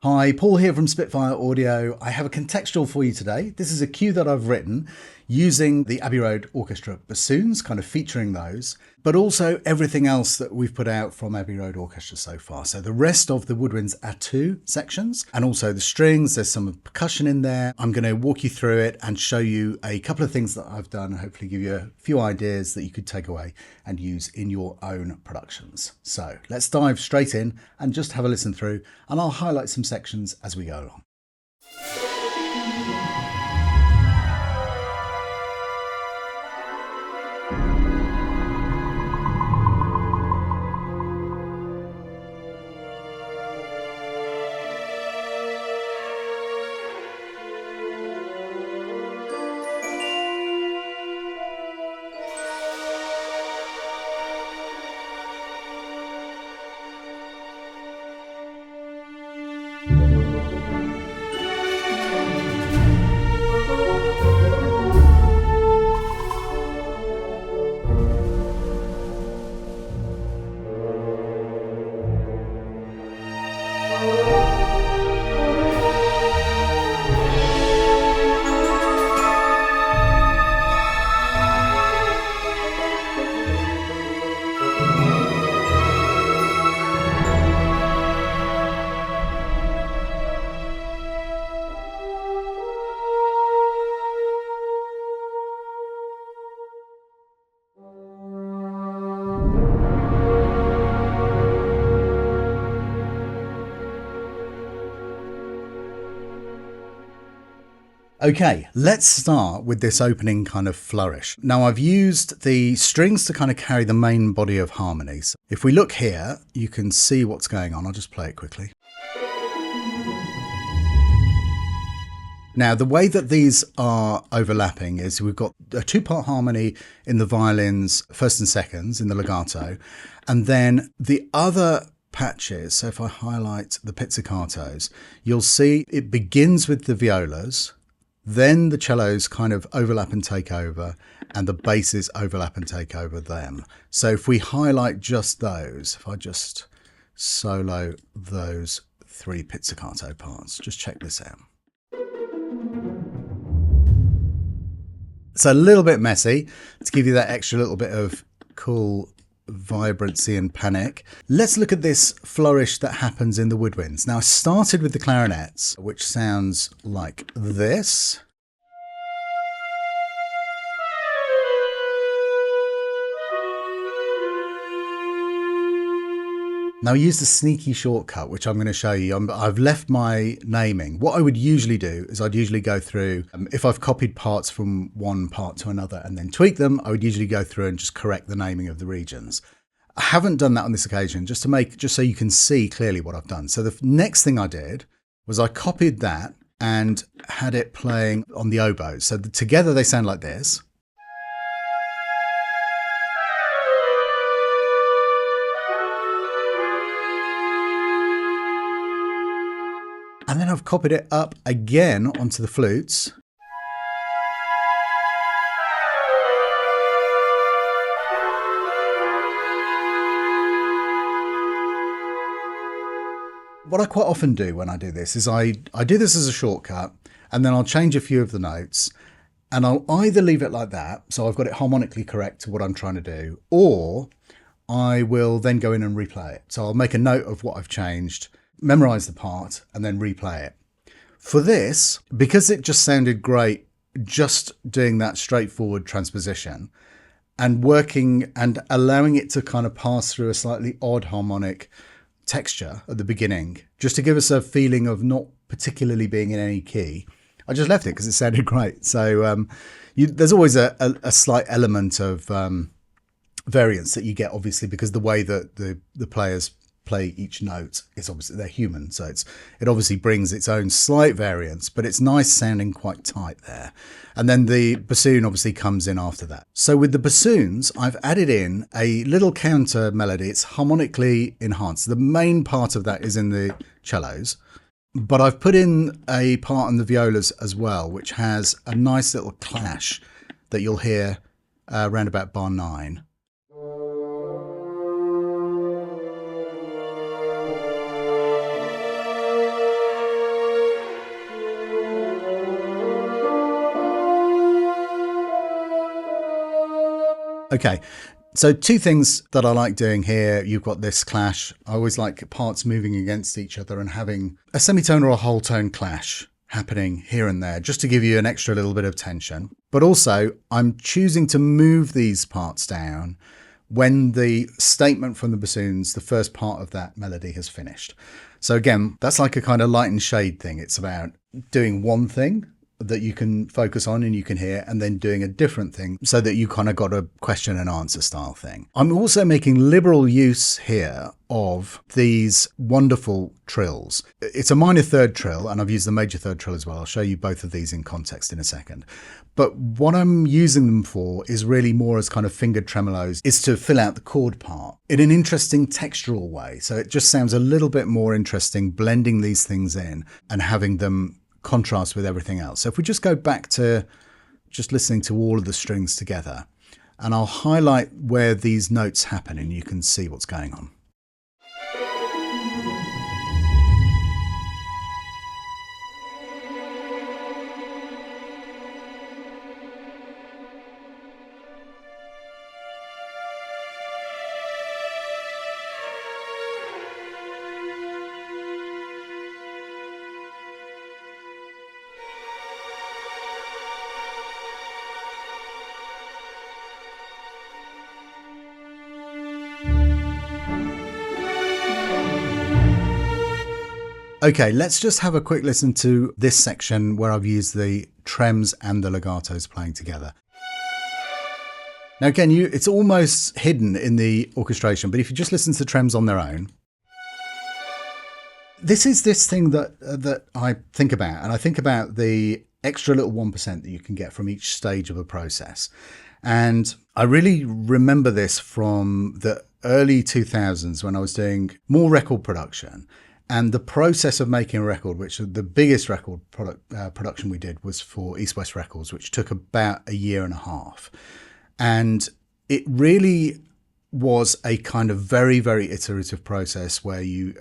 Hi, Paul here from Spitfire Audio. I have a contextual for you today. This is a cue that I've written using the Abbey Road Orchestra bassoons, kind of featuring those, but also everything else that we've put out from Abbey Road Orchestra so far. So the rest of the woodwinds A2 sections and also the strings, there's some percussion in there. I'm going to walk you through it and show you a couple of things that I've done, and hopefully give you a few ideas that you could take away and use in your own productions. So let's dive straight in and just have a listen through, and I'll highlight some sections as we go along. Okay, let's start with this opening kind of flourish. Now I've used the strings to kind of carry the main body of harmonies. If we look here, you can see what's going on. I'll just play it quickly. Now the way that these are overlapping is we've got a two-part harmony in the violins, first and seconds in the legato, and then the other patches, so if I highlight the pizzicatos, you'll see it begins with the violas, then the cellos kind of overlap and take over, and the basses overlap and take over them. So if we highlight just those, if I just solo those three pizzicato parts, just check this out. It's a little bit messy to give you that extra little bit of cool vibrancy and panic. Let's look at this flourish that happens in the woodwinds. Now I started with the clarinets, which sounds like this. Now I used a sneaky shortcut, which I'm going to show you. I've left my naming. What I would usually do is I'd usually go through, if I've copied parts from one part to another and then tweak them, I would usually go through and just correct the naming of the regions. I haven't done that on this occasion, just so you can see clearly what I've done. So the next thing I did was I copied that and had it playing on the oboes. So together they sound like this. And then I've copied it up again onto the flutes. What I quite often do when I do this is I do this as a shortcut, and then I'll change a few of the notes, and I'll either leave it like that, so I've got it harmonically correct to what I'm trying to do, or I will then go in and replay it. So I'll make a note of what I've changed, memorize the part, and then replay it. For this, because it just sounded great just doing that straightforward transposition and working and allowing it to kind of pass through a slightly odd harmonic texture at the beginning, just to give us a feeling of not particularly being in any key, I just left it because it sounded great. So there's always a slight element of variance that you get, obviously, because the way that the players play each note is obviously, they're human, so it obviously brings its own slight variance, but it's nice sounding quite tight there. And then the bassoon obviously comes in after that. So with the bassoons, I've added in a little counter melody. It's harmonically enhanced. The main part of that is in the cellos, but I've put in a part on the violas as well, which has a nice little clash that you'll hear around about bar 9. Okay, so two things that I like doing here. You've got this clash. I always like parts moving against each other and having a semitone or a whole tone clash happening here and there, just to give you an extra little bit of tension. But also, I'm choosing to move these parts down when the statement from the bassoons, the first part of that melody, has finished. So again, that's like a kind of light and shade thing. It's about doing one thing that you can focus on and you can hear, and then doing a different thing so that you kind of got a question and answer style thing. I'm also making liberal use here of these wonderful trills. It's a minor third trill, and I've used the major third trill as well. I'll show you both of these in context in a second. But what I'm using them for is really more as kind of fingered tremolos, is to fill out the chord part in an interesting textural way. So it just sounds a little bit more interesting blending these things in and having them contrast with everything else. So if we just go back to just listening to all of the strings together, and I'll highlight where these notes happen and you can see what's going on. Okay, let's just have a quick listen to this section where I've used the trems and the legatos playing together. Now again, it's almost hidden in the orchestration, but if you just listen to the trems on their own, this is this thing that I think about, and I think about the extra little 1% that you can get from each stage of a process. And I really remember this from the early 2000s when I was doing more record production. And the process of making a record, which the biggest record production we did was for East West Records, which took about a year and a half. And it really was a kind of very, very iterative process where you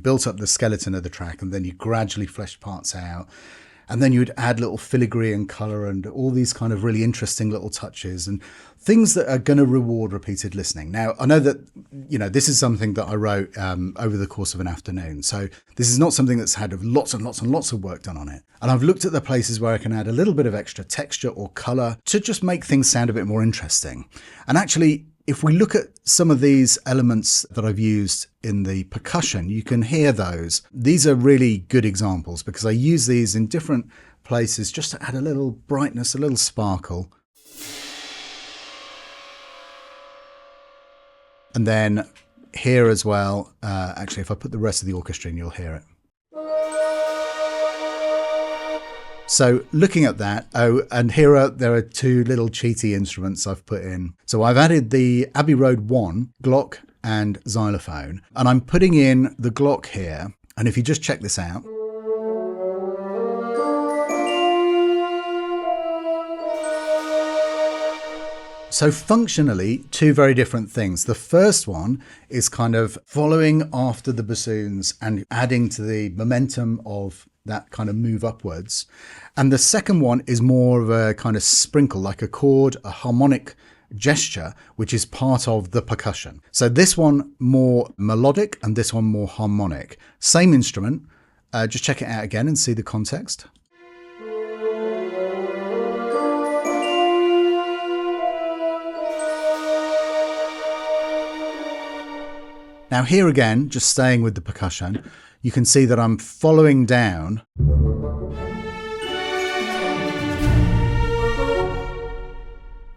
built up the skeleton of the track and then you gradually fleshed parts out. And then you'd add little filigree and colour and all these kind of really interesting little touches and things that are going to reward repeated listening. Now, I know that, this is something that I wrote over the course of an afternoon. So this is not something that's had lots and lots and lots of work done on it. And I've looked at the places where I can add a little bit of extra texture or colour to just make things sound a bit more interesting. And actually, if we look at some of these elements that I've used in the percussion, you can hear those. These are really good examples because I use these in different places just to add a little brightness, a little sparkle. And then here as well, actually, if I put the rest of the orchestra in, you'll hear it. So looking at that, and there are two little cheaty instruments I've put in. So I've added the Abbey Road One, Glock and xylophone, and I'm putting in the Glock here. And if you just check this out. So functionally, two very different things. The first one is kind of following after the bassoons and adding to the momentum of that kind of move upwards. And the second one is more of a kind of sprinkle, like a chord, a harmonic gesture, which is part of the percussion. So this one more melodic and this one more harmonic. Same instrument. Just check it out again and see the context. Now here again, just staying with the percussion, you can see that I'm following down.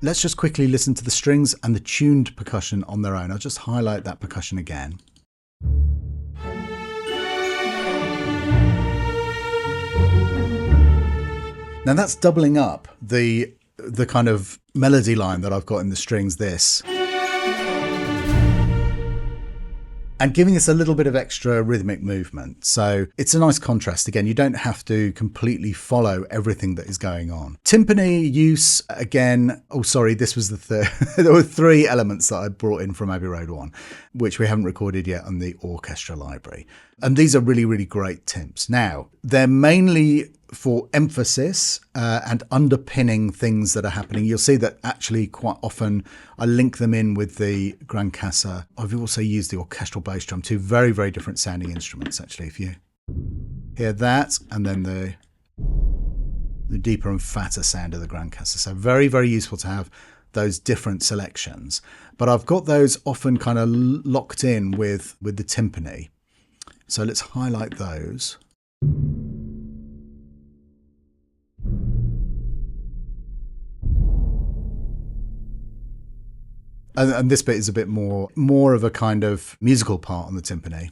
Let's just quickly listen to the strings and the tuned percussion on their own. I'll just highlight that percussion again. Now that's doubling up the kind of melody line that I've got in the strings, this. And giving us a little bit of extra rhythmic movement. So it's a nice contrast. Again, you don't have to completely follow everything that is going on. Timpani use, again, this was the third. There were three elements that I brought in from Abbey Road One, which we haven't recorded yet on the orchestra library. And these are really, really great timps. Now, they're mainly for emphasis and underpinning things that are happening. You'll see that actually quite often I link them in with the Grand Cassa. I've also used the orchestral bass drum, two very, very different sounding instruments actually. If you hear that, and then the deeper and fatter sound of the Grand Cassa. So very, very useful to have those different selections. But I've got those often kind of locked in with the timpani. So let's highlight those. And this bit is a bit more of a kind of musical part on the timpani.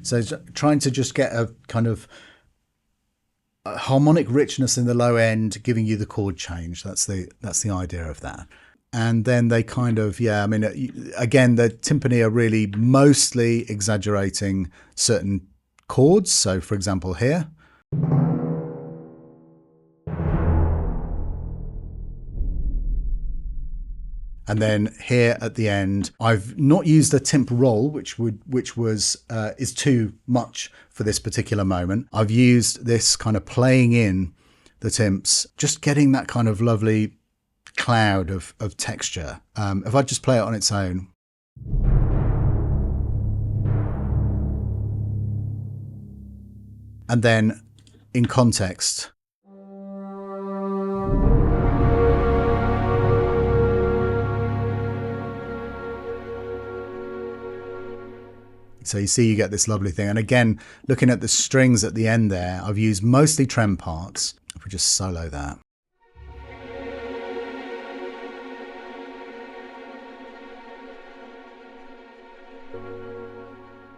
So trying to just get a kind of a harmonic richness in the low end, giving you the chord change. That's the idea of that. And then they kind of, yeah, I mean, again, the timpani are really mostly exaggerating certain chords. So for example, here. And then here at the end, I've not used a timp roll, which is too much for this particular moment. I've used this kind of playing in the timps, just getting that kind of lovely cloud of texture. If I just play it on its own. And then in context. So you see you get this lovely thing. And again, looking at the strings at the end there, I've used mostly trem parts. If we just solo that.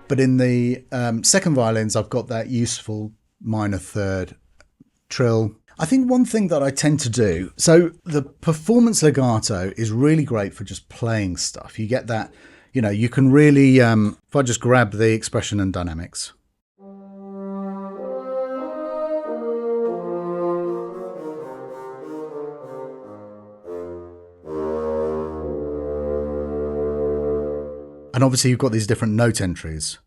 But in the second violins, I've got that useful minor third trill. I think one thing that I tend to do, so the performance legato is really great for just playing stuff. You get that. You know, you can really, if I just grab the expression and dynamics. And obviously you've got these different note entries.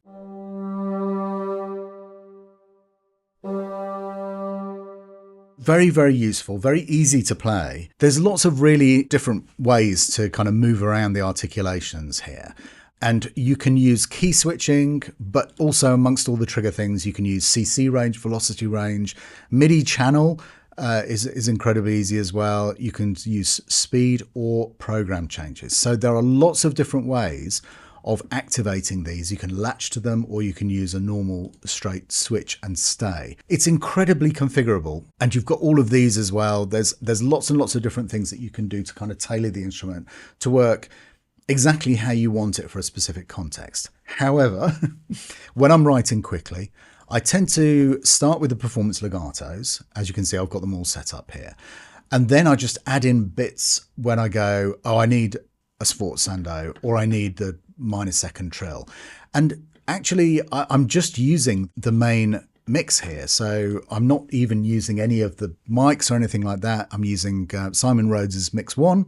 Very, very useful, very easy to play. There's lots of really different ways to kind of move around the articulations here. And you can use key switching, but also amongst all the trigger things, you can use CC range, velocity range. MIDI channel is incredibly easy as well. You can use speed or program changes. So there are lots of different ways of activating these. You can latch to them, or you can use a normal straight switch and stay. It's incredibly configurable, and you've got all of these as well. There's lots and lots of different things that you can do to kind of tailor the instrument to work exactly how you want it for a specific context. However, when I'm writing quickly, I tend to start with the performance legatos. As you can see, I've got them all set up here. And then I just add in bits when I go, oh, I need a sforzando, or I need the minor second trill. And actually, I'm just using the main mix here. So I'm not even using any of the mics or anything like that. I'm using Simon Rhodes's Mix 1.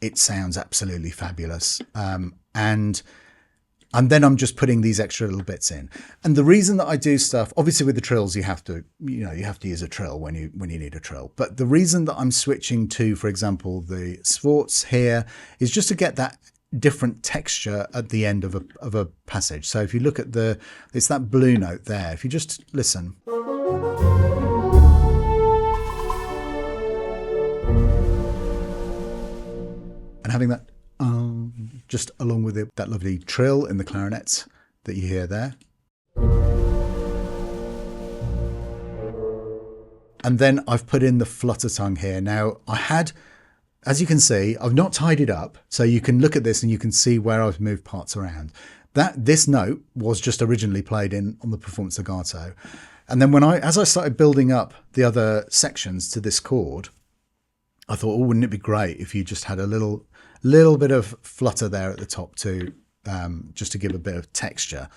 It sounds absolutely fabulous. And then I'm just putting these extra little bits in. And the reason that I do stuff, obviously with the trills, you have to use a trill when you need a trill. But the reason that I'm switching to, for example, the sforz here is just to get that different texture at the end of a passage. So if you look at it's that blue note there. If you just listen. And having that just along with that lovely trill in the clarinets that you hear there. And then I've put in the flutter tongue here. Now as you can see, I've not tied it up, so you can look at this and you can see where I've moved parts around. This note was just originally played in on the performance legato. And then as I started building up the other sections to this chord, I thought, oh, wouldn't it be great if you just had a little bit of flutter there at the top too, just to give a bit of texture.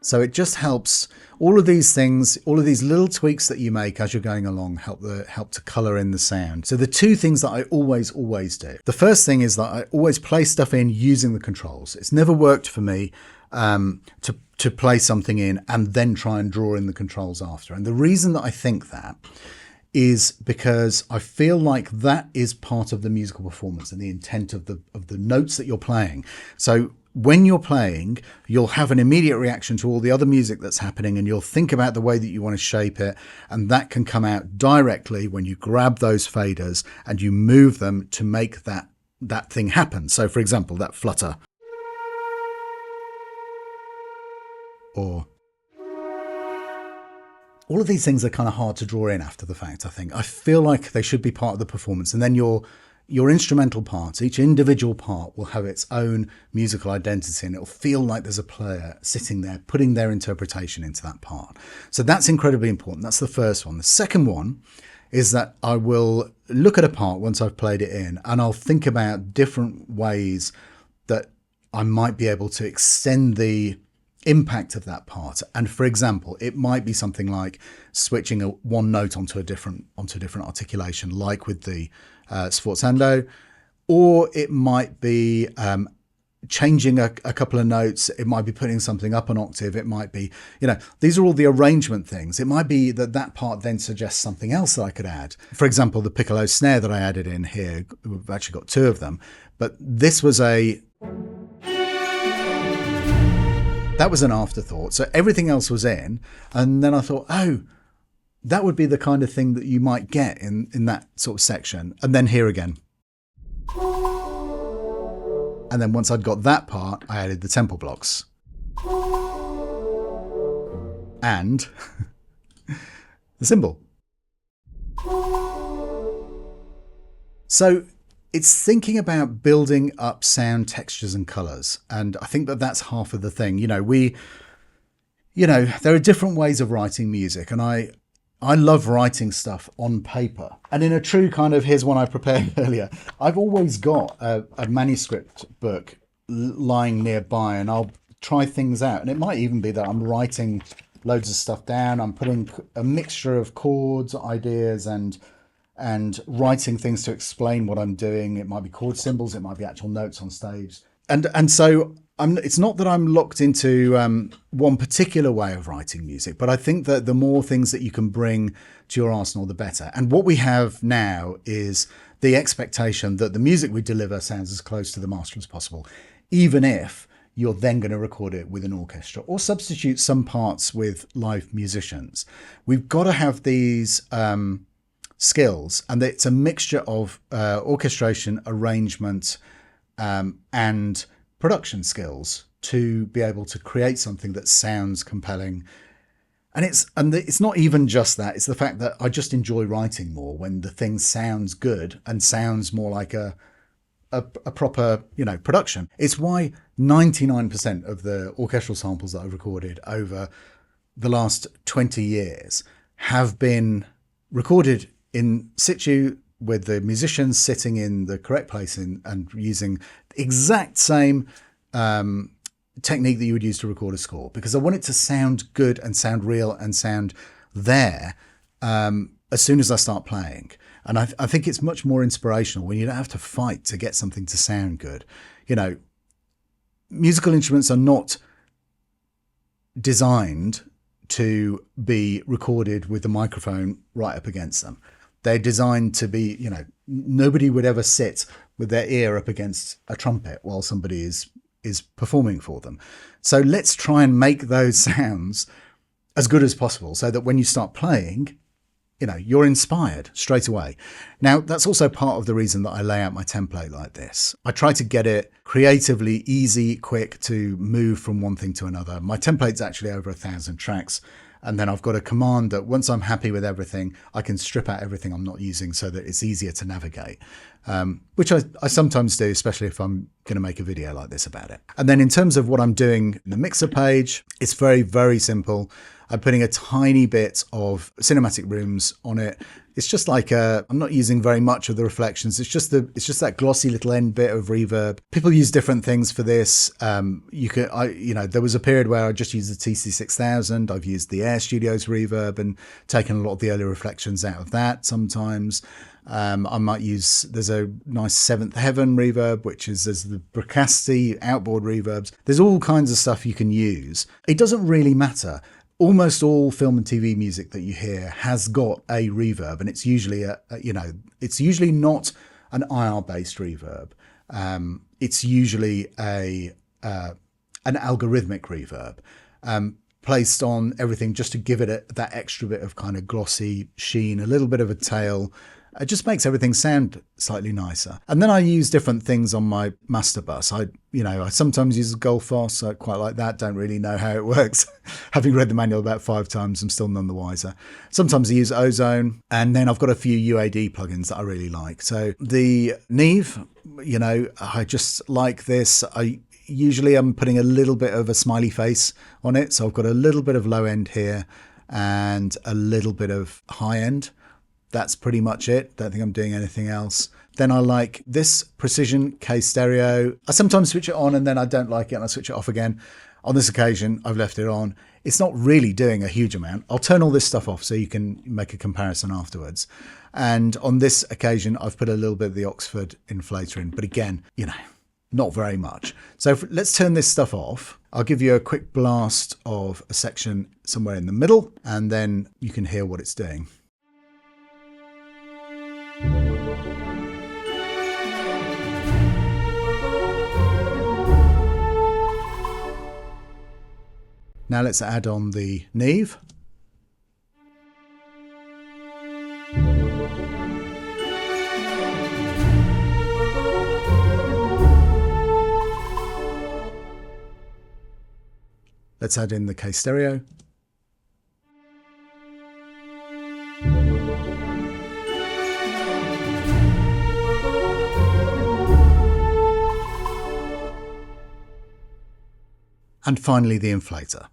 So it just helps. All of these things, all of these little tweaks that you make as you're going along help to color in the sound. So the two things that I always do. The first thing is that I always play stuff in using the controls. It's never worked for me to play something in and then try and draw in the controls after. And the reason that I think that is because I feel like that is part of the musical performance and the intent of the notes that you're playing. So when you're playing, you'll have an immediate reaction to all the other music that's happening, and you'll think about the way that you want to shape it, and that can come out directly when you grab those faders and you move them to make that thing happen. So for example, that flutter, or all of these things are kind of hard to draw in after the fact, I think. I feel like they should be part of the performance, and then your instrumental parts, each individual part will have its own musical identity, and it'll feel like there's a player sitting there putting their interpretation into that part. So that's incredibly important. That's the first one. The second one is that I will look at a part once I've played it in, and I'll think about different ways that I might be able to extend the impact of that part. And for example, it might be something like switching one note onto a different articulation, like with the sforzando, or it might be changing a couple of notes. It might be putting something up an octave. It might be, these are all the arrangement things. It might be that part then suggests something else that I could add. For example, the piccolo snare that I added in here, we've actually got two of them, but this was that was an afterthought. So everything else was in. And then I thought, oh, that would be the kind of thing that you might get in that sort of section. And then here again. And then once I'd got that part, I added the tempo blocks. And the cymbal. So it's thinking about building up sound textures and colors. And I think that that's half of the thing. There are different ways of writing music, and I love writing stuff on paper. And in a true kind of, here's one I prepared earlier, I've always got a manuscript book lying nearby, and I'll try things out. And it might even be that I'm writing loads of stuff down. I'm putting a mixture of chords, ideas, and writing things to explain what I'm doing. It might be chord symbols, it might be actual notes on stage. And so it's not that I'm locked into one particular way of writing music, but I think that the more things that you can bring to your arsenal, the better. And what we have now is the expectation that the music we deliver sounds as close to the master as possible, even if you're then going to record it with an orchestra or substitute some parts with live musicians. We've got to have these skills, and it's a mixture of orchestration, arrangement, and production skills to be able to create something that sounds compelling. And it's not even just that, it's the fact that I just enjoy writing more when the thing sounds good and sounds more like a proper production. It's why 99% of the orchestral samples that I've recorded over the last 20 years have been recorded in situ, with the musicians sitting in the correct place and using the exact same technique that you would use to record a score, because I want it to sound good and sound real and sound there as soon as I start playing. And I think it's much more inspirational when you don't have to fight to get something to sound good. Musical instruments are not designed to be recorded with the microphone right up against them. They're designed to be, nobody would ever sit with their ear up against a trumpet while somebody is performing for them. So let's try and make those sounds as good as possible so that when you start playing, you're inspired straight away. Now, that's also part of the reason that I lay out my template like this. I try to get it creatively easy, quick to move from one thing to another. My template's actually over 1,000 tracks. And then I've got a command that once I'm happy with everything, I can strip out everything I'm not using so that it's easier to navigate. which I sometimes do, especially if I'm going to make a video like this about it. And then in terms of what I'm doing in the mixer page, it's very, very simple. I'm putting a tiny bit of cinematic rooms on it. It's just like I'm not using very much of the reflections. It's just that glossy little end bit of reverb. People use different things for this. There was a period where I just used the TC6000. I've used the Air Studios reverb and taken a lot of the early reflections out of that sometimes. I might use, there's a nice Seventh Heaven reverb, there's the Percussion outboard reverbs. There's all kinds of stuff you can use. It doesn't really matter. Almost all film and TV music that you hear has got a reverb, and it's usually it's usually not an IR-based reverb. It's usually an algorithmic reverb placed on everything just to give it that extra bit of kind of glossy sheen, a little bit of a tail. It just makes everything sound slightly nicer. And then I use different things on my master bus. I sometimes use a Goldfoss. I quite like that. Don't really know how it works. Having read the manual about 5 times, I'm still none the wiser. Sometimes I use Ozone. And then I've got a few UAD plugins that I really like. So the Neve, I just like this. I'm putting a little bit of a smiley face on it. So I've got a little bit of low end here and a little bit of high end. That's pretty much it. Don't think I'm doing anything else. Then I like this Precision K stereo. I sometimes switch it on and then I don't like it and I switch it off again. On this occasion, I've left it on. It's not really doing a huge amount. I'll turn all this stuff off so you can make a comparison afterwards. And on this occasion, I've put a little bit of the Oxford inflator in. But again, not very much. So let's turn this stuff off. I'll give you a quick blast of a section somewhere in the middle and then you can hear what it's doing. Now let's add on the Neve. Let's add in the K stereo. And finally, the inflator.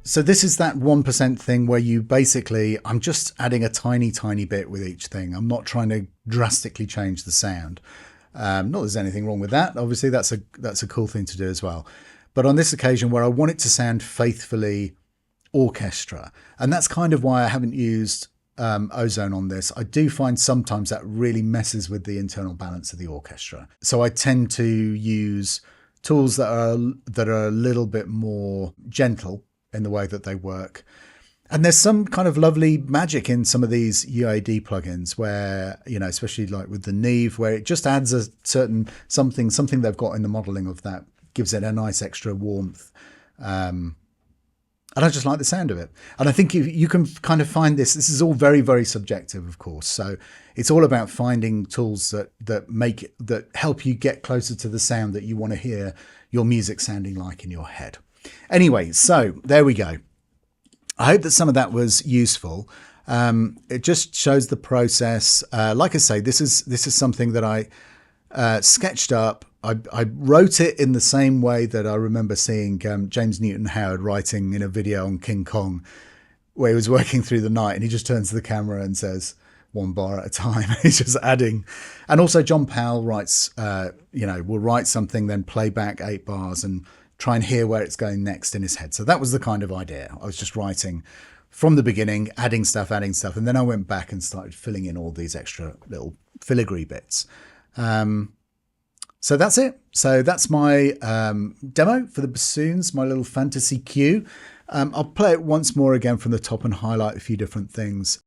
So this is that 1% thing where I'm just adding a tiny bit with each thing. I'm not trying to drastically change the sound. Not that there's anything wrong with that. Obviously, that's a cool thing to do as well. But on this occasion where I want it to sound faithfully orchestra, and that's kind of why I haven't used Ozone on this. I do find sometimes that really messes with the internal balance of the orchestra. So I tend to use tools that are a little bit more gentle in the way that they work. And there's some kind of lovely magic in some of these UAD plugins where, especially like with the Neve, where it just adds a certain something they've got in the modeling of that, gives it a nice extra warmth. And I just like the sound of it. And I think you can kind of find this is all very, very subjective, of course. So it's all about finding tools that help you get closer to the sound that you want to hear your music sounding like in your head. Anyway, so there we go. I hope that some of that was useful. It just shows the process. Like I say, this is something that I sketched up. I wrote it in the same way that I remember seeing James Newton Howard writing in a video on King Kong, where he was working through the night and he just turns to the camera and says 1 bar at a time. He's just adding. And also John Powell writes, will write something, then play back 8 bars and try and hear where it's going next in his head. So that was the kind of idea. I was just writing from the beginning, adding stuff. And then I went back and started filling in all these extra little filigree bits. So that's it. So that's my demo for the bassoons, my little fantasy cue. I'll play it once more again from the top and highlight a few different things.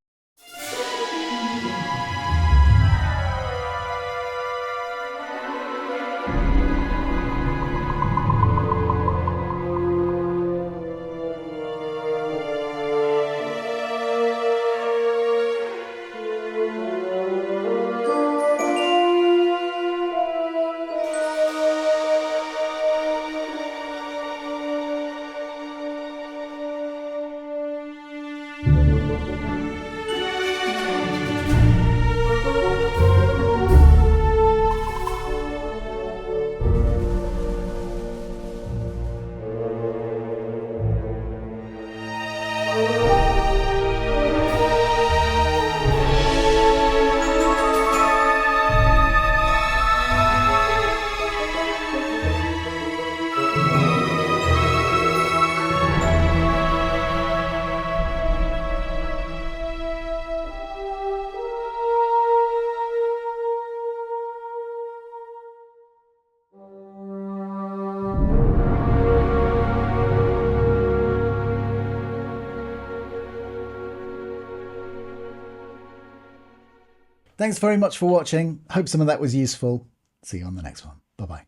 Thanks very much for watching. Hope some of that was useful. See you on the next one. Bye-bye.